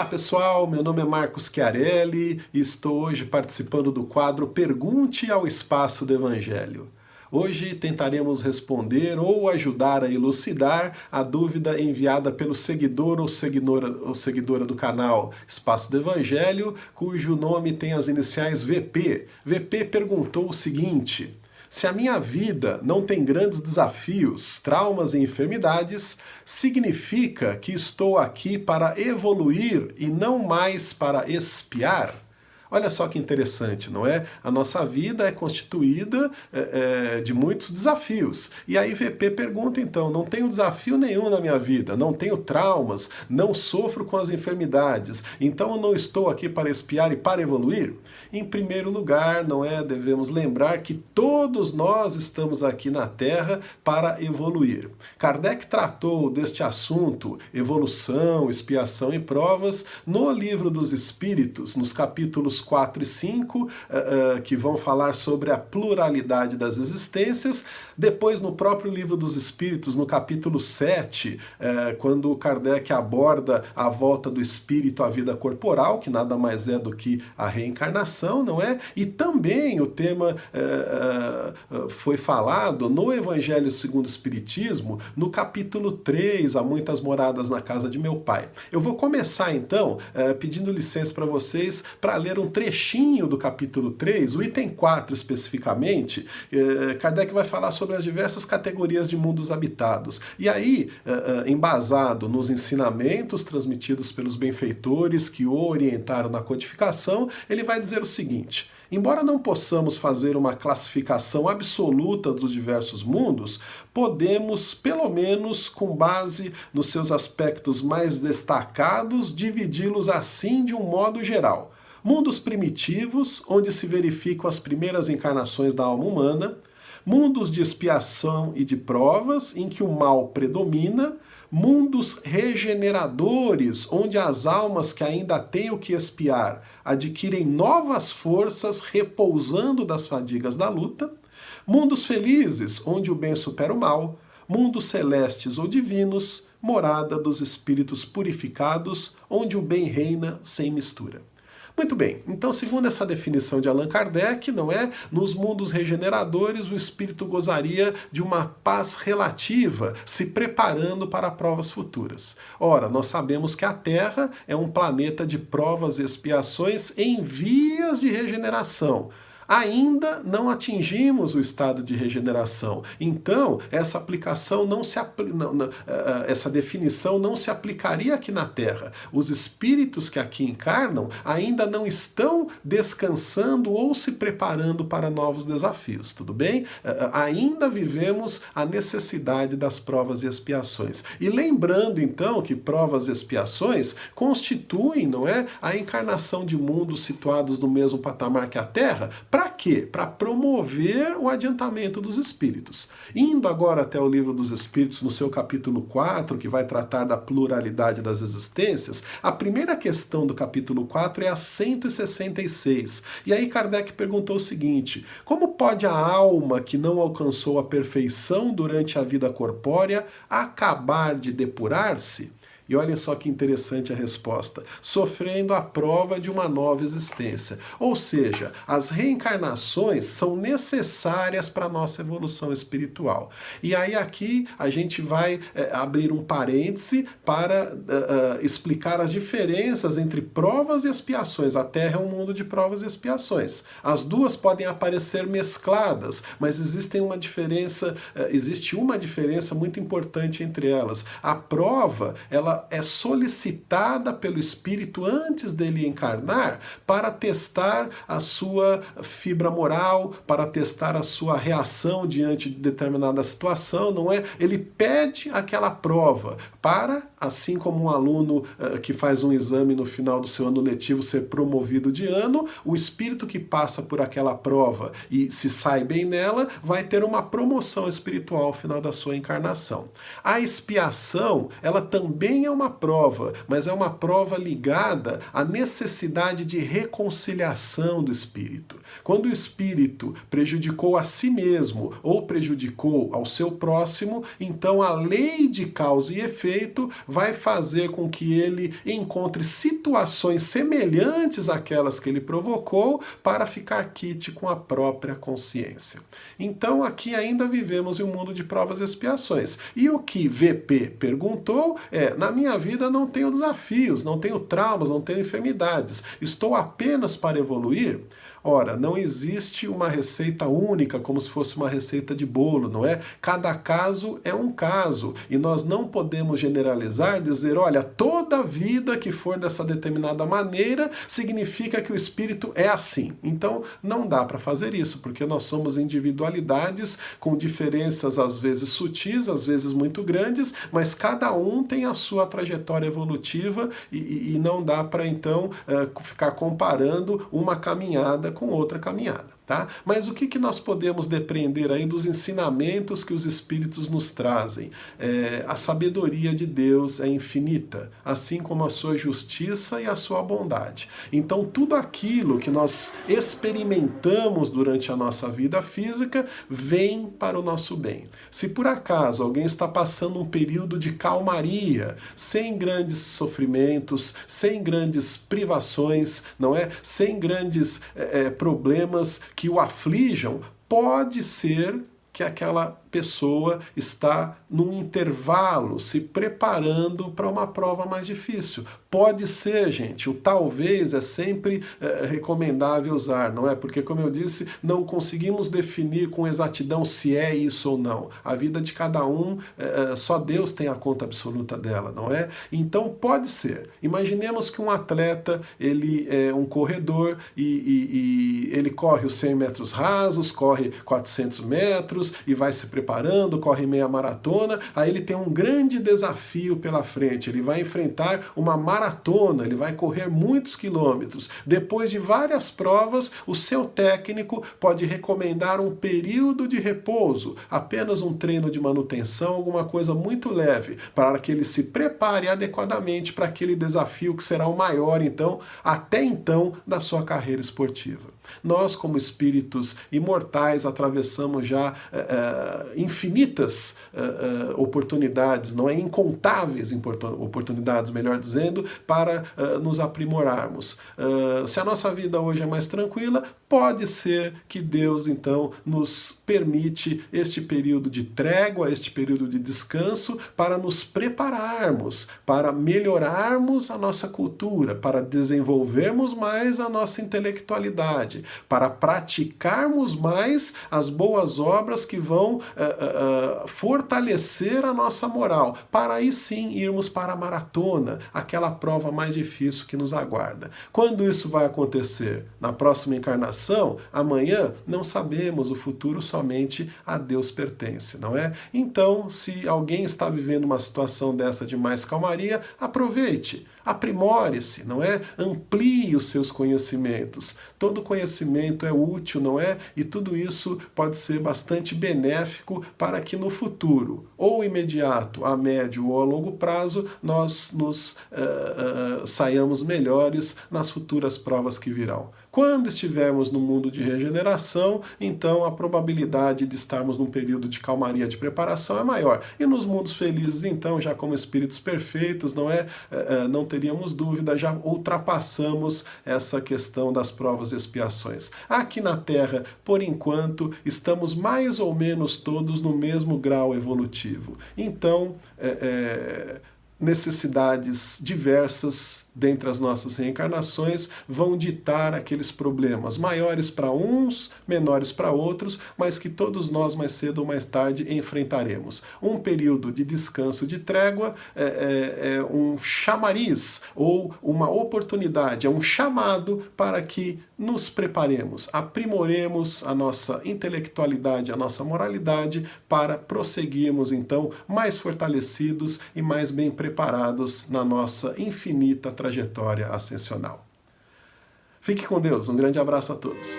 pessoal, meu nome é Marcos Chiarelli e estou hoje participando do quadro Pergunte ao Espaço do Evangelho. Hoje tentaremos responder ou ajudar a elucidar a dúvida enviada pelo seguidor ou seguidora do canal Espaço do Evangelho, cujo nome tem as iniciais VP. VP perguntou o seguinte: se a minha vida não tem grandes desafios, traumas e enfermidades, significa que estou aqui para evoluir e não mais para expiar? Olha só que interessante, não é? A nossa vida é constituída de muitos desafios. E aí VP pergunta então, não tenho desafio nenhum na minha vida, não tenho traumas, não sofro com as enfermidades, então eu não estou aqui para expiar e para evoluir? Em primeiro lugar, não é? Devemos lembrar que todos nós estamos aqui na Terra para evoluir. Kardec tratou deste assunto, evolução, expiação e provas, no Livro dos Espíritos, nos capítulos 4 e 5, que vão falar sobre a pluralidade das existências. Depois, no próprio Livro dos Espíritos, no capítulo 7, quando Kardec aborda a volta do espírito à vida corporal, que nada mais é do que a reencarnação, não é? E também o tema foi falado no Evangelho segundo o Espiritismo, no capítulo 3, Há Muitas Moradas na Casa de Meu Pai. Eu vou começar, então, pedindo licença para vocês para ler um trechinho do capítulo 3, o item 4 especificamente. Kardec vai falar sobre as diversas categorias de mundos habitados. E aí, embasado nos ensinamentos transmitidos pelos benfeitores que o orientaram na codificação, ele vai dizer o seguinte: embora não possamos fazer uma classificação absoluta dos diversos mundos, podemos, pelo menos com base nos seus aspectos mais destacados, dividi-los assim de um modo geral. Mundos primitivos, onde se verificam as primeiras encarnações da alma humana, mundos de expiação e de provas, em que o mal predomina, mundos regeneradores, onde as almas que ainda têm o que expiar adquirem novas forças repousando das fadigas da luta, mundos felizes, onde o bem supera o mal, mundos celestes ou divinos, morada dos espíritos purificados, onde o bem reina sem mistura. Muito bem, então segundo essa definição de Allan Kardec, não é? Nos mundos regeneradores o espírito gozaria de uma paz relativa, se preparando para provas futuras. Ora, nós sabemos que a Terra é um planeta de provas e expiações em vias de regeneração. Ainda não atingimos o estado de regeneração. Então, essa aplicação essa definição não se aplicaria aqui na Terra. Os espíritos que aqui encarnam ainda não estão descansando ou se preparando para novos desafios, tudo bem? Ainda vivemos a necessidade das provas e expiações. E lembrando, então, que provas e expiações constituem, não é, a encarnação de mundos situados no mesmo patamar que a Terra. Para quê? Para promover o adiantamento dos espíritos. Indo agora até o Livro dos Espíritos, no seu capítulo 4, que vai tratar da pluralidade das existências, a primeira questão do capítulo 4 é a 166. E aí Kardec perguntou o seguinte: como pode a alma que não alcançou a perfeição durante a vida corpórea acabar de depurar-se? E olhem só que interessante a resposta: sofrendo a prova de uma nova existência. Ou seja, as reencarnações são necessárias para a nossa evolução espiritual. E aí aqui a gente vai abrir um parêntese para explicar as diferenças entre provas e expiações. A Terra é um mundo de provas e expiações. As duas podem aparecer mescladas, mas existe uma diferença muito importante entre elas. A prova, ela é solicitada pelo espírito antes dele encarnar para testar a sua fibra moral, para testar a sua reação diante de determinada situação, não é? Ele pede aquela prova para, assim como um aluno que faz um exame no final do seu ano letivo ser promovido de ano, o espírito que passa por aquela prova e se sai bem nela, vai ter uma promoção espiritual ao final da sua encarnação. A expiação, ela também é uma prova, mas é uma prova ligada à necessidade de reconciliação do espírito. Quando o espírito prejudicou a si mesmo ou prejudicou ao seu próximo, então a lei de causa e efeito vai fazer com que ele encontre situações semelhantes àquelas que ele provocou para ficar quite com a própria consciência. Então aqui ainda vivemos em um mundo de provas e expiações. E o que VP perguntou é: na minha vida não tenho desafios, não tenho traumas, não tenho enfermidades, estou apenas para evoluir? Ora, não existe uma receita única, como se fosse uma receita de bolo, não é? Cada caso é um caso, e nós não podemos generalizar, dizer, olha, toda vida que for dessa determinada maneira significa que o espírito é assim. Então, não dá para fazer isso, porque nós somos individualidades com diferenças às vezes sutis, às vezes muito grandes, mas cada um tem a sua trajetória evolutiva e não dá para, então, ficar comparando uma caminhada com outra caminhada. Tá? Mas o que nós podemos depreender aí dos ensinamentos que os Espíritos nos trazem? A sabedoria de Deus é infinita, assim como a sua justiça e a sua bondade. Então tudo aquilo que nós experimentamos durante a nossa vida física vem para o nosso bem. Se por acaso alguém está passando um período de calmaria, sem grandes sofrimentos, sem grandes privações, não é? Sem grandes problemas que o aflijam, pode ser que aquela pessoa está num intervalo, se preparando para uma prova mais difícil. Pode ser, gente, o talvez é sempre recomendável usar, não é? Porque, como eu disse, não conseguimos definir com exatidão se é isso ou não. A vida de cada um, só Deus tem a conta absoluta dela, não é? Então, pode ser. Imaginemos que um atleta, ele é um corredor e ele corre os 100 metros rasos, corre 400 metros e vai se preparando, corre meia maratona, aí ele tem um grande desafio pela frente, ele vai enfrentar uma maratona, ele vai correr muitos quilômetros. Depois de várias provas, o seu técnico pode recomendar um período de repouso, apenas um treino de manutenção, alguma coisa muito leve, para que ele se prepare adequadamente para aquele desafio que será o maior, então, até então, da sua carreira esportiva. Nós, como espíritos imortais, atravessamos já infinitas oportunidades, não é? Incontáveis oportunidades, melhor dizendo, para nos aprimorarmos. Se a nossa vida hoje é mais tranquila, pode ser que Deus, então, nos permite este período de trégua, este período de descanso, para nos prepararmos, para melhorarmos a nossa cultura, para desenvolvermos mais a nossa intelectualidade, para praticarmos mais as boas obras que vão fortalecer a nossa moral, para aí sim irmos para a maratona, aquela prova mais difícil que nos aguarda. Quando isso vai acontecer? Na próxima encarnação? Amanhã? Não sabemos, o futuro somente a Deus pertence, não é? Então, se alguém está vivendo uma situação dessa de mais calmaria, aproveite, aprimore-se, não é? Amplie os seus conhecimentos. Todo conhecimento é útil, não é? E tudo isso pode ser bastante benéfico para que no futuro, ou imediato, a médio ou a longo prazo, nós nos saiamos melhores nas futuras provas que virão. Quando estivermos no mundo de regeneração, então a probabilidade de estarmos num período de calmaria de preparação é maior. E nos mundos felizes, então, já como espíritos perfeitos, não é? Não teríamos dúvida, já ultrapassamos essa questão das provas e expiações. Aqui na Terra, por enquanto, estamos mais ou menos todos no mesmo grau evolutivo. Então, necessidades diversas dentre as nossas reencarnações vão ditar aqueles problemas maiores para uns, menores para outros, mas que todos nós mais cedo ou mais tarde enfrentaremos. Um período de descanso, de trégua, é um chamariz ou uma oportunidade, é um chamado para que nos preparemos, aprimoremos a nossa intelectualidade, a nossa moralidade para prosseguirmos então mais fortalecidos e mais bem preparados na nossa infinita trajetória ascensional. Fique com Deus, um grande abraço a todos.